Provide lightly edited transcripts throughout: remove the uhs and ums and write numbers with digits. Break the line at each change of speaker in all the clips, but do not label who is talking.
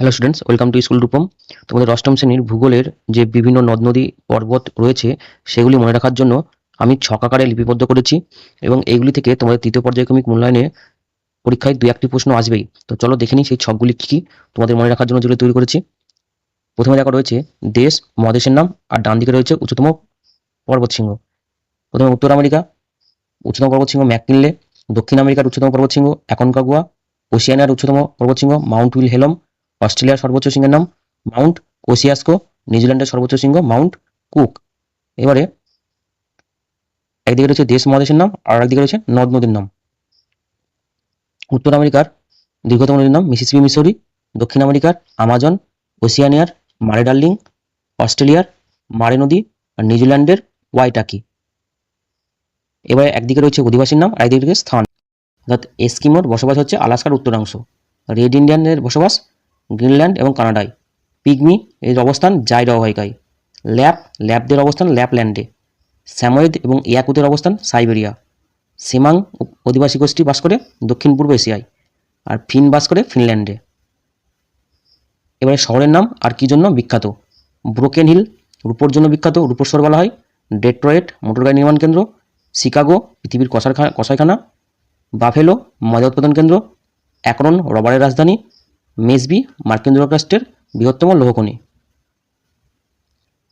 Hello students, welcome to school Rupam. তোমাদের অষ্টম শ্রেণীর ভূগোলের যে বিভিন্ন নদ নদী পর্বত রয়েছে সেগুলি মনে রাখার জন্য আমি ছকাকারে লিপিবদ্ধ করেছি এবং এইগুলি থেকে তোমাদের তৃতীয় পর্যায়ক্রমিক মূল্যায়নে পরীক্ষায় দু একটি প্রশ্ন আসবেই। তো চলো দেখে নিই সেই ছকগুলি কী কী তোমাদের মনে রাখার জন্য যেগুলো তৈরি করেছি। প্রথমে দেখা রয়েছে দেশ, মহাদেশের নাম, আর ডান দিকে রয়েছে উচ্চতম পর্বতশৃঙ্গ। প্রথমে উত্তর আমেরিকা, উচ্চতম পর্বতশৃঙ্গ ম্যাককিনলে। দক্ষিণ আমেরিকার উচ্চতম পর্বতশৃঙ্গ অ্যাকনকাগুয়া। ওশিয়ানিয়ার উচ্চতম পর্বতশৃঙ্গ মাউন্ট উইলহেলম। অস্ট্রেলিয়ার সর্বোচ্চ শৃঙ্গের নাম মাউন্ট ওসিয়াস্কো। নিউজিল্যান্ডের সর্বোচ্চ শৃঙ্গ মাউন্ট কুক। এবারে একদিকে রয়েছে দেশ মহাদেশের নাম আর একদিকে রয়েছে নদ নদীর নাম। উত্তর আমেরিকার দীর্ঘতম নদীর নাম মিসিসিপি মিসৌরি। দক্ষিণ আমেরিকার আমাজন। ওশিয়ানিয়ার মারে ডার্লিং। অস্ট্রেলিয়ার মারে নদী। আর নিউজিল্যান্ডের ওয়াইটাকি। এবারে একদিকে রয়েছে অধিবাসীর নাম আর একদিকে রয়েছে স্থান। অর্থাৎ এস্কিমোর বসবাস হচ্ছে আলাস্কার উত্তরাংশ। রেড ইন্ডিয়ানের বসবাস গ্রিনল্যান্ড এবং কানাডায়। পিগমি এর অবস্থান জাইরা অববাহিকায়। ল্যাপদের অবস্থান ল্যাপল্যান্ডে। স্যাময়েদ এবং ইয়াকুতের অবস্থান সাইবেরিয়া। সেমাং অধিবাসী গোষ্ঠী বাস করে দক্ষিণ পূর্ব এশিয়ায়। আর ফিন বাস করে ফিনল্যান্ডে। এবারে শহরের নাম আর কি জন্য বিখ্যাত। ব্রোকেন হিল রূপোর জন্য বিখ্যাত, রূপোর শহর বলা হয়। ডেট্রয়েট মোটরগাড়ি নির্মাণ কেন্দ্র। শিকাগো পৃথিবীর কসাইখানা। বাফেলো ময়দা উৎপাদন কেন্দ্র। অ্যাকরন রবারের রাজধানী। মেসবি মার্কিন যুক্তরাষ্ট্রের বৃহত্তম লৌহখনি।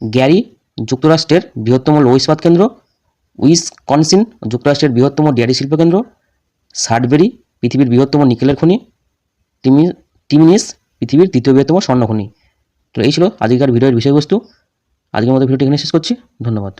গ্যারি যুক্তরাষ্ট্রের বৃহত্তম লৌহ ইস্পাত কেন্দ্র। উইসকনসিন যুক্তরাষ্ট্রের বৃহত্তম ডেয়ারি শিল্প কেন্দ্র। সাডবেরি পৃথিবীর বৃহত্তম নিকেলের খনি। টিমিনিস পৃথিবীর তৃতীয় বৃহত্তম স্বর্ণখনি। তো এই ছিল আজকের ভিডিওর বিষয়বস্তু। আজকের মতো ভিডিওটি এখানে শেষ করছি। ধন্যবাদ।